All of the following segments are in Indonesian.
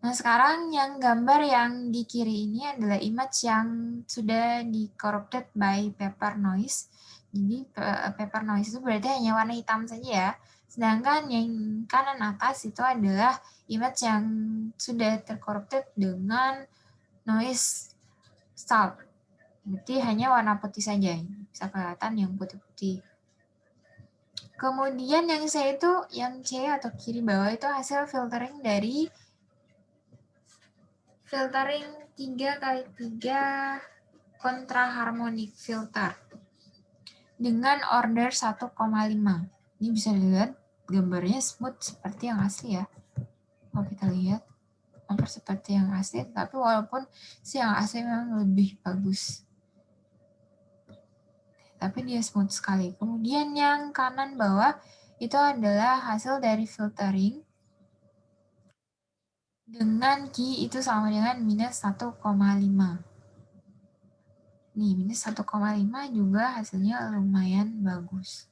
Nah, sekarang yang gambar yang di kiri ini adalah image yang sudah di-corrupted by paper noise. Jadi, paper noise itu berarti hanya warna hitam saja ya. Sedangkan yang kanan atas itu adalah image yang sudah tercorrupted dengan noise salt. Berarti hanya warna putih saja. Bisa kelihatan yang putih-putih. Kemudian yang C itu, yang C atau kiri bawah itu hasil filtering dari filtering 3x3 kontraharmonic filter dengan order 1,5. Ini bisa dilihat gambarnya smooth seperti yang asli ya. Kalau kita lihat hampir seperti yang asli, tapi walaupun si yang asli memang lebih bagus. Tapi dia smooth sekali. Kemudian yang kanan bawah itu adalah hasil dari filtering dengan Q itu sama dengan minus 1,5. Nih, minus 1,5 juga hasilnya lumayan bagus.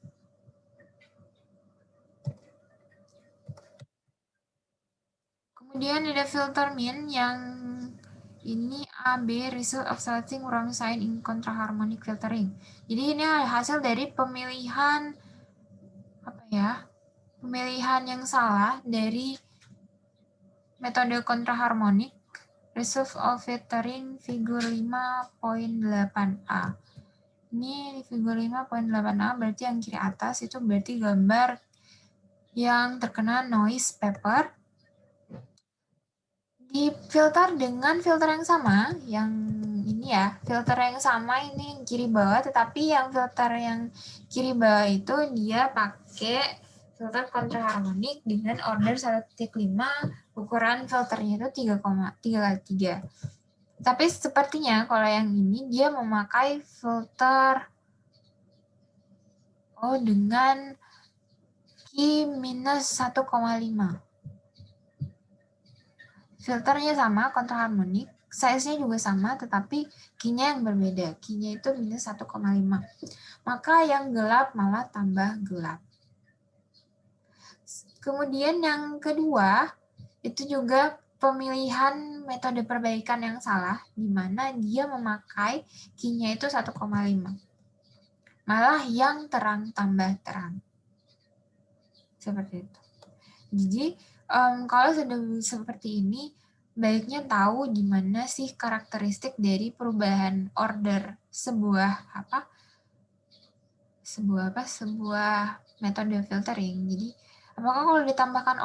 Kemudian ada filter min yang ini AB, result of selecting wrong sign in contraharmonic filtering. Jadi ini hasil dari pemilihan pemilihan yang salah dari metode kontraharmonik. Result of filtering figur 5.8a. Ini di figur 5.8a berarti yang kiri atas itu berarti gambar yang terkena noise paper. Di filter dengan filter yang sama, yang ini ya, filter yang sama ini yang kiri bawah, tetapi yang filter yang kiri bawah itu dia pakai filter kontraharmonik dengan order 1.5, ukuran filternya itu 3x3. Tapi sepertinya kalau yang ini dia memakai filter dengan Q minus 1,5. Filternya sama, kontraharmonik, size-nya juga sama, tetapi Q-nya yang berbeda. Q-nya itu minus 1,5. Maka yang gelap malah tambah gelap. Kemudian yang kedua, itu juga pemilihan metode perbaikan yang salah, di mana dia memakai Q-nya itu 1,5. Malah yang terang tambah terang. Seperti itu. Jadi, kalau sudah seperti ini, baiknya tahu di mana sih karakteristik dari perubahan order sebuah metode filtering. Jadi, apakah kalau ditambahkan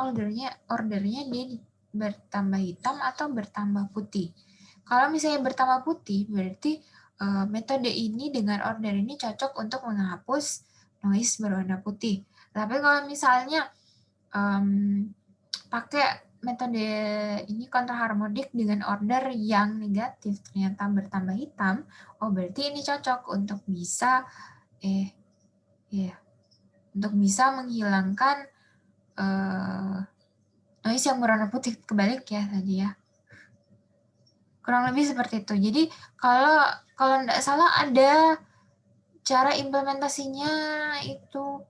ordernya dia bertambah hitam atau bertambah putih? Kalau misalnya bertambah putih, berarti metode ini dengan order ini cocok untuk menghapus noise berwarna putih. Tapi kalau misalnya pakai metode ini kontraharmonik dengan order yang negatif ternyata bertambah hitam, berarti ini cocok untuk bisa untuk bisa menghilangkan noise yang berwarna putih. Kebalik ya tadi ya. Kurang lebih seperti itu. Jadi kalau tidak salah ada cara implementasinya itu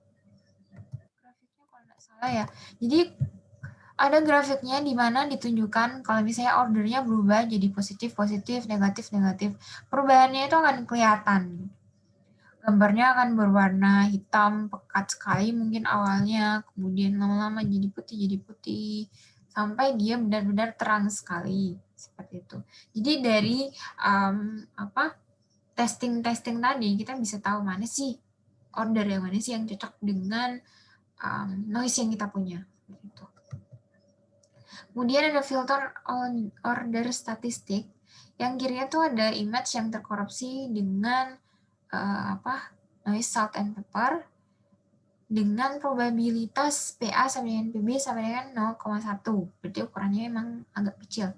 grafiknya kalau tidak salah ya. Jadi ada grafiknya di mana ditunjukkan kalau misalnya ordernya berubah jadi positif, negatif, perubahannya itu akan kelihatan. Gambarnya akan berwarna hitam, pekat sekali mungkin awalnya, kemudian lama-lama jadi putih, sampai dia benar-benar terang sekali, seperti itu. Jadi dari testing tadi, kita bisa tahu mana sih order yang mana sih yang cocok dengan noise yang kita punya. Gitu. Kemudian ada filter order statistik. Yang kirinya tuh ada image yang terkorupsi dengan noise salt and pepper dengan probabilitas PA sama dengan PB sama dengan 0,1. Berarti ukurannya emang agak kecil.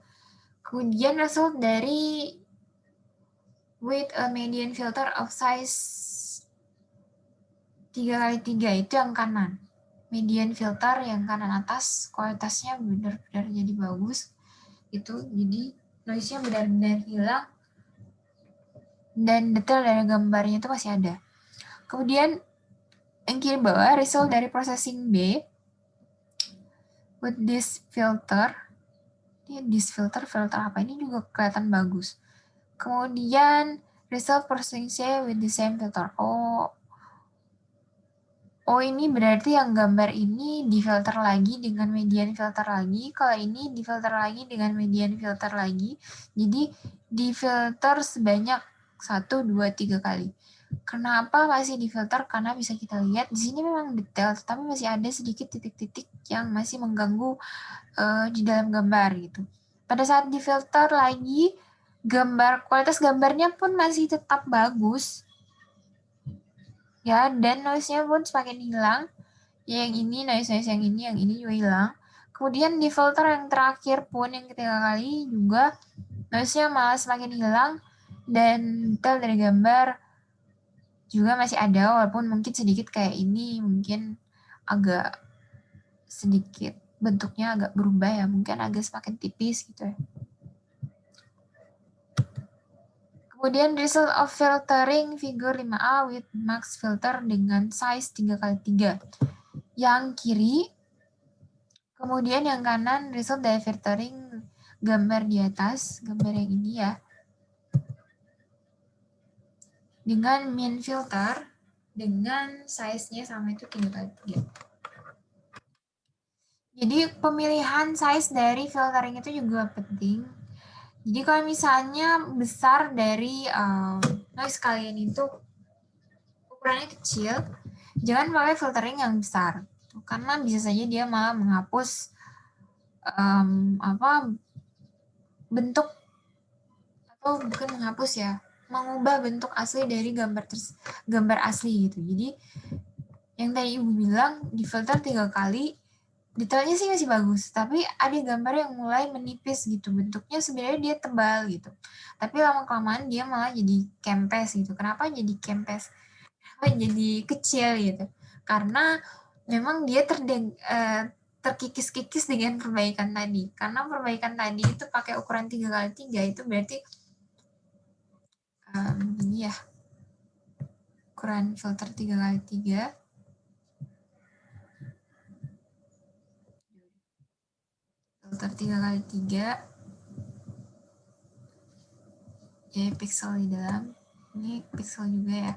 Kemudian result dari with a median filter of size 3x3 itu yang kanan. Median filter yang kanan atas kualitasnya benar-benar jadi bagus. Jadi noise-nya benar-benar hilang dan detail dari gambarnya itu masih ada. Kemudian yang kiri bawah result dari processing B with this filter Dia disfilter, filter apa ini juga kelihatan bagus. Kemudian result processing with the same filter. Oh ini berarti yang gambar ini difilter lagi dengan median filter lagi. Kalau ini difilter lagi dengan median filter lagi. Jadi difilter sebanyak 1, 2, 3 kali. Kenapa masih difilter? Karena bisa kita lihat di sini memang detail, tetapi masih ada sedikit titik-titik yang masih mengganggu di dalam gambar gitu. Pada saat difilter lagi, kualitas gambarnya pun masih tetap bagus. Ya, dan noise-nya pun semakin hilang. Ya, yang ini, noise-noise yang ini juga hilang. Kemudian di filter yang terakhir pun, yang ketiga kali juga, noise-nya malah semakin hilang, dan detail dari gambar juga masih ada, walaupun mungkin sedikit kayak ini, mungkin agak sedikit, bentuknya agak berubah ya, mungkin agak semakin tipis gitu ya. Kemudian result of filtering figure 5A with max filter dengan size 3x3. Yang kiri, kemudian yang kanan result dari filtering gambar di atas, gambar yang ini ya. Dengan min filter, dengan size-nya sama itu 3x3. Jadi pemilihan size dari filtering itu juga penting. Jadi kalau misalnya besar dari noise kalian itu ukurannya kecil, jangan pakai filtering yang besar, karena bisa saja dia malah menghapus bentuk, atau bukan menghapus ya, mengubah bentuk asli dari gambar asli gitu. Jadi yang tadi ibu bilang di filter 3 kali, detailnya sih masih bagus, tapi ada gambar yang mulai menipis gitu, bentuknya sebenarnya dia tebal gitu, tapi lama-kelamaan dia malah jadi kempes gitu. Kenapa jadi kempes? Kenapa jadi kecil gitu? Karena memang dia terkikis-kikis dengan perbaikan tadi. Karena perbaikan tadi itu pakai ukuran 3x3, itu berarti ini ya, ukuran filter 3x3. Filter 3x3, jadi pixel di dalam, ini pixel juga ya,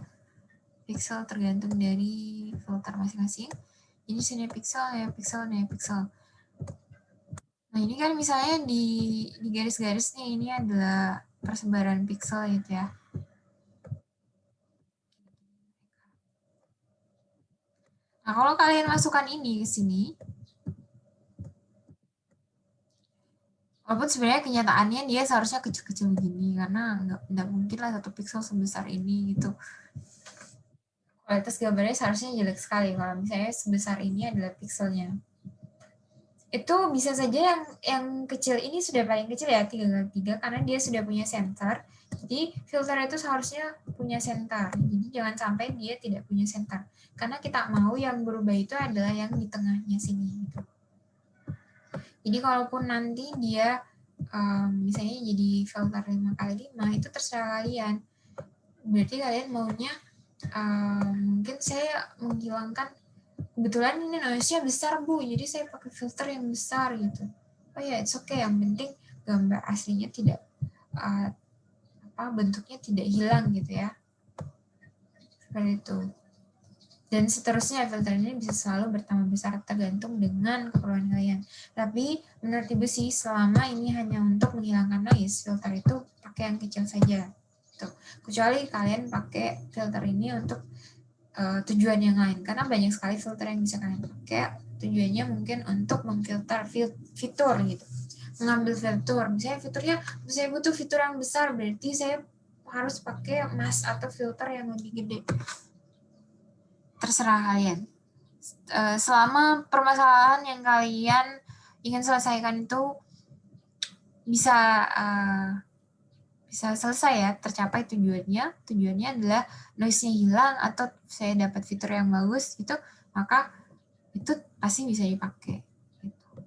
pixel tergantung dari filter masing-masing. Jadi sini pixel, ya pixel. Nah ini kan misalnya di garis-garisnya ini adalah persebaran pixel gitu ya. Nah kalau kalian masukkan ini ke sini, walaupun sebenarnya kenyataannya dia seharusnya kecil-kecil begini, karena nggak mungkin lah 1 pixel sebesar ini gitu. Kualitas gambarnya seharusnya jelek sekali kalau misalnya sebesar ini adalah pixelnya. Itu bisa saja yang kecil ini sudah paling kecil ya, 3x3, karena dia sudah punya sensor. Jadi filter itu seharusnya punya sensor. Jadi jangan sampai dia tidak punya sensor. Karena kita mau yang berubah itu adalah yang di tengahnya sini gitu. Jadi kalaupun nanti dia misalnya jadi filter 5x5, itu terserah kalian. Berarti kalian maunya mungkin saya menghilangkan, kebetulan ini noise-nya besar Bu, jadi saya pakai filter yang besar gitu. Oh ya, it's okay, yang penting gambar aslinya tidak bentuknya tidak hilang gitu ya. Seperti itu. Dan seterusnya filter ini bisa selalu bertambah besar tergantung dengan keperluan kalian. Tapi menurut Ibu sih, selama ini hanya untuk menghilangkan noise, filter itu pakai yang kecil saja. Tuh. Kecuali kalian pakai filter ini untuk tujuan yang lain, karena banyak sekali filter yang bisa kalian pakai, tujuannya mungkin untuk memfilter fitur gitu, mengambil fitur. Misalnya fiturnya, saya butuh fitur yang besar, berarti saya harus pakai mask atau filter yang lebih gede. Terserah kalian. Selama permasalahan yang kalian ingin selesaikan itu bisa selesai ya, tercapai tujuannya adalah noise-nya hilang atau saya dapat fitur yang bagus, itu maka itu pasti bisa dipakai gitu.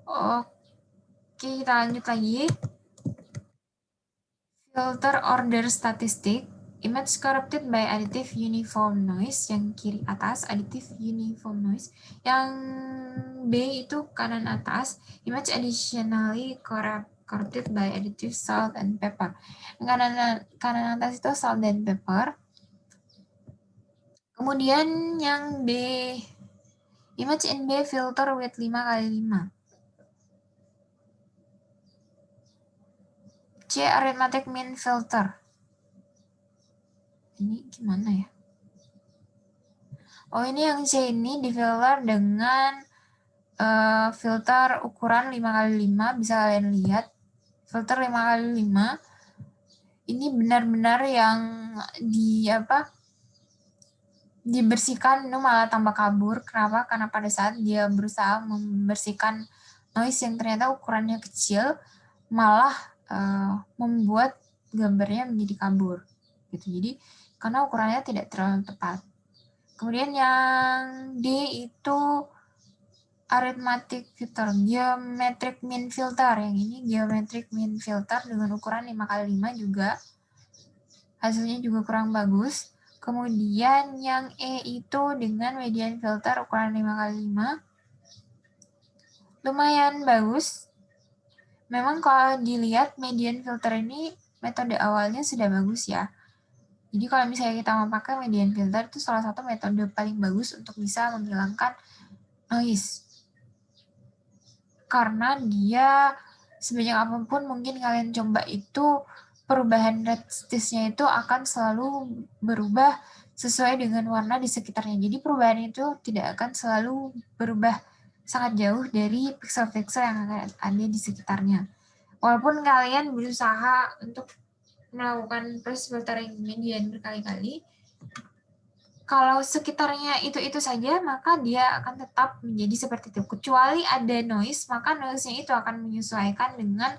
Oke, kita lanjut lagi. Filter order statistik Image corrupted by additive uniform noise, yang kiri atas, additive uniform noise. Yang B itu kanan atas, image additionally corrupted by additive salt and pepper. Yang kanan atas itu salt dan pepper. Kemudian yang B, image in B filter with 5x5. C, arithmetic mean filter. Ini gimana ya? Oh, ini yang C ini di filter dengan filter ukuran 5x5. Bisa kalian lihat. Filter 5x5. Ini benar-benar yang dibersihkan itu malah tambah kabur. Kenapa? Karena pada saat dia berusaha membersihkan noise yang ternyata ukurannya kecil, malah membuat gambarnya menjadi kabur. Gitu. Jadi karena ukurannya tidak terlalu tepat. Kemudian yang D itu arithmetic filter, geometric mean filter. Yang ini geometric mean filter dengan ukuran 5x5 juga. Hasilnya juga kurang bagus. Kemudian yang E itu dengan median filter ukuran 5x5. Lumayan bagus. Memang kalau dilihat median filter ini metode awalnya sudah bagus ya. Jadi kalau misalnya kita mau pakai median filter itu salah satu metode paling bagus untuk bisa menghilangkan noise. Karena dia sebanyak apapun mungkin kalian coba itu perubahan resistance-nya itu akan selalu berubah sesuai dengan warna di sekitarnya. Jadi perubahan itu tidak akan selalu berubah sangat jauh dari pixel-pixel yang ada di sekitarnya. Walaupun kalian berusaha untuk melakukan proses filtering median berkali-kali, kalau sekitarnya itu saja, maka dia akan tetap menjadi seperti itu. Kecuali ada noise, maka noise-nya itu akan menyesuaikan dengan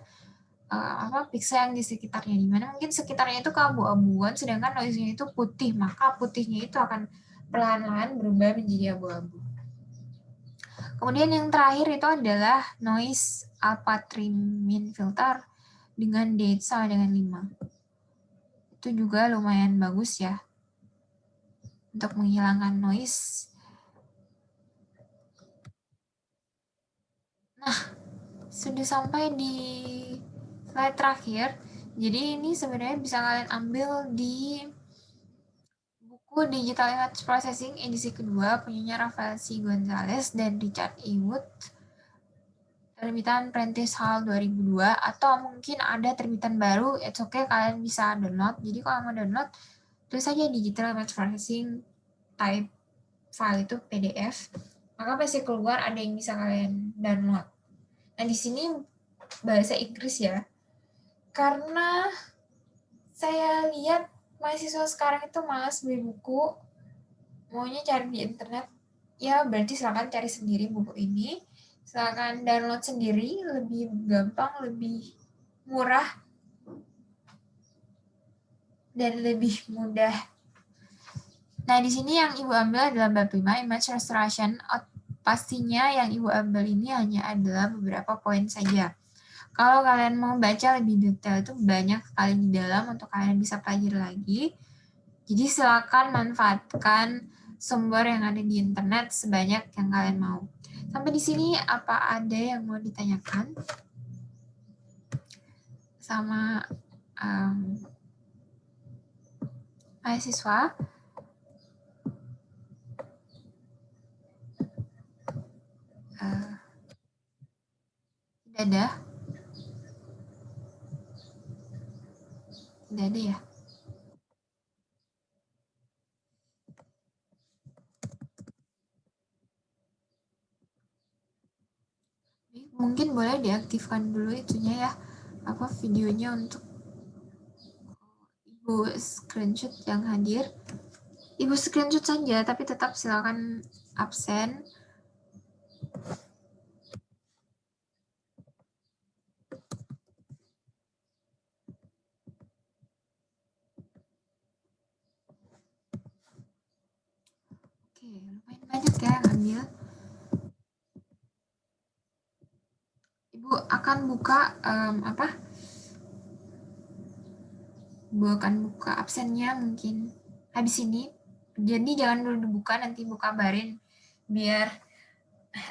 pixel yang di sekitarnya. Dimana mungkin sekitarnya itu keabu-abuan, sedangkan noise-nya itu putih, maka putihnya itu akan perlahan-lahan berubah menjadi abu-abu. Kemudian yang terakhir itu adalah noise alpha trim mean filter dengan D sama dengan 5. Itu juga lumayan bagus ya untuk menghilangkan noise. Nah, sudah sampai di slide terakhir. Jadi ini sebenarnya bisa kalian ambil di buku Digital Image Processing edisi kedua punyanya Rafael C. Gonzalez dan Richard E. Wood, terbitan Prentice Hall 2002, atau mungkin ada terbitan baru, it's okay, kalian bisa download. Jadi kalau mau download, tulis saja Digital Image Processing type file itu PDF, maka pasti keluar ada yang bisa kalian download. Nah, di sini bahasa Inggris ya, karena saya lihat mahasiswa sekarang itu malas beli buku, maunya cari di internet. Ya, berarti silakan cari sendiri buku ini. Silakan download sendiri, lebih gampang, lebih murah, dan lebih mudah. Nah, di sini yang Ibu ambil adalah bab 5, Image Restoration. Pastinya yang Ibu ambil ini hanya adalah beberapa poin saja. Kalau kalian mau baca lebih detail itu banyak sekali di dalam untuk kalian bisa pelajari lagi. Jadi silakan manfaatkan sumber yang ada di internet sebanyak yang kalian mau. Sampai di sini apa ada yang mau ditanyakan sama mahasiswa? Tidak ada? Tidak ada ya? Mungkin boleh diaktifkan dulu itunya ya, videonya untuk Ibu screenshot yang hadir. Ibu screenshot saja, tapi tetap silakan absen. Oke, lumayan banyak ya yang ambil. Ibu akan buka Ibu akan buka absennya mungkin habis ini. Jadi jangan dulu dibuka, nanti Ibu kabarin biar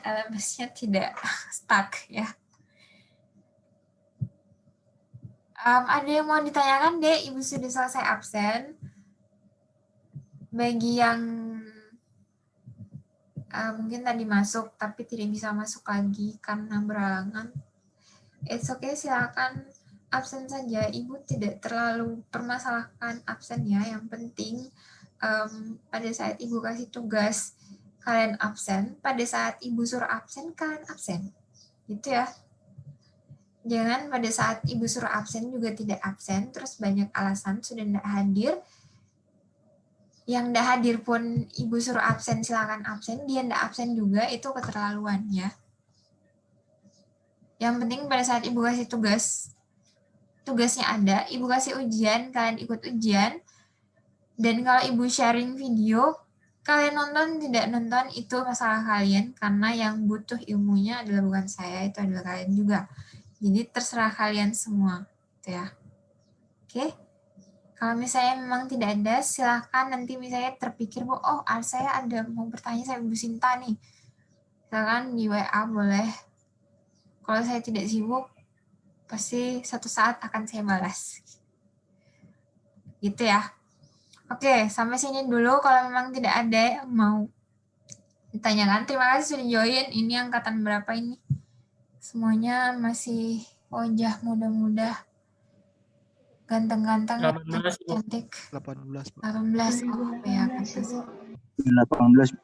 LMS-nya tidak stuck ya. Ada yang mau ditanyakan, Dek? Ibu sudah selesai absen. Bagi yang mungkin tadi masuk tapi tidak bisa masuk lagi karena berhalangan, it's okay, silakan absen saja. Ibu tidak terlalu permasalahkan absen ya. Yang penting pada saat Ibu kasih tugas kalian absen, pada saat Ibu suruh absen kalian absen, gitu ya. Jangan pada saat Ibu suruh absen juga tidak absen, terus banyak alasan sudah tidak hadir. Yang tidak hadir pun Ibu suruh absen, silakan absen. Dia tidak absen juga, itu keterlaluan ya. Yang penting pada saat Ibu kasih tugasnya ada, Ibu kasih ujian, kalian ikut ujian. Dan kalau Ibu sharing video, kalian nonton tidak nonton itu masalah kalian, karena yang butuh ilmunya adalah bukan saya, itu adalah kalian juga. Jadi terserah kalian semua, gitu ya. Oke? Kalau misalnya memang tidak ada, silahkan nanti misalnya terpikir, oh saya ada mau bertanya sama Ibu Sinta nih. Silahkan di WA boleh. Kalau saya tidak sibuk, pasti suatu saat akan saya balas. Gitu ya. Oke, sampai sini dulu. Kalau memang tidak ada yang mau ditanyakan, terima kasih sudah join. Ini angkatan berapa ini? Semuanya masih wajah muda-muda, ganteng-ganteng, 18, Bu. cantik. 18. 18. Oh ya, pantas. 18.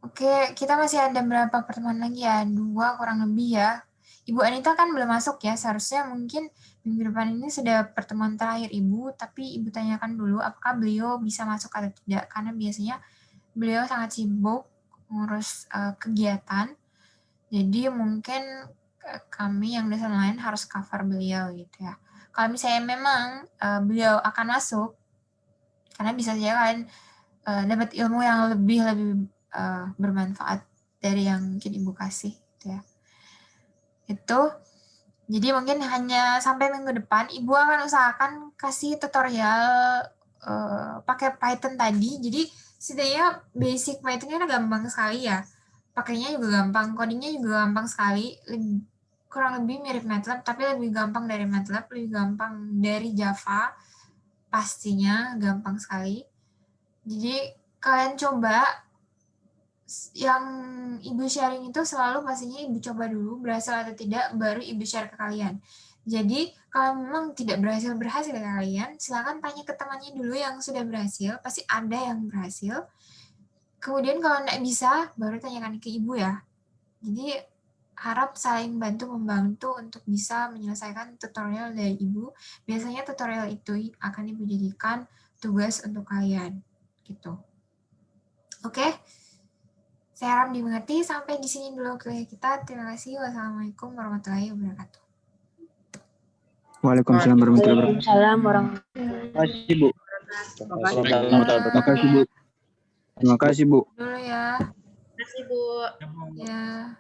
Oke, kita masih ada berapa pertemuan lagi ya? 2 kurang lebih ya. Ibu Anita kan belum masuk ya, seharusnya mungkin minggu depan ini sudah pertemuan terakhir Ibu, tapi Ibu tanyakan dulu apakah beliau bisa masuk atau tidak, karena biasanya beliau sangat sibuk ngurus kegiatan, jadi mungkin kami yang dosen lain harus cover beliau gitu ya. Kalau misalnya memang beliau akan masuk, karena bisa saja kalian dapat ilmu yang lebih bermanfaat dari yang mungkin Ibu kasih gitu ya. Itu jadi mungkin hanya sampai minggu depan Ibu akan usahakan kasih tutorial pakai Python tadi. Jadi setidaknya basic Python-nya gampang sekali ya. Pakainya juga gampang, codingnya juga gampang sekali. Kurang lebih mirip MATLAB, tapi lebih gampang dari MATLAB, lebih gampang dari Java. Pastinya gampang sekali. Jadi kalian coba, yang Ibu sharing itu selalu pastinya Ibu coba dulu, berhasil atau tidak, baru Ibu share ke kalian. Jadi, kalau memang tidak berhasil ke kalian, silakan tanya ke temannya dulu yang sudah berhasil, pasti ada yang berhasil. Kemudian kalau tidak bisa, baru tanyakan ke Ibu ya. Jadi, harap saling bantu-membantu untuk bisa menyelesaikan tutorial dari Ibu. Biasanya tutorial itu akan Ibu jadikan tugas untuk kalian. Gitu. Oke? Saya harap dimengerti. Sampai di sini dulu kuliah kita. Terima kasih. Wassalamualaikum warahmatullahi wabarakatuh. Waalaikumsalam warahmatullahi wabarakatuh. Waalaikumsalam warahmatullahi Terima kasih, Bu. Terima Terima kasih, Bu. Terima kasih, Bu. Dulu ya. wabarakatuh. Ya.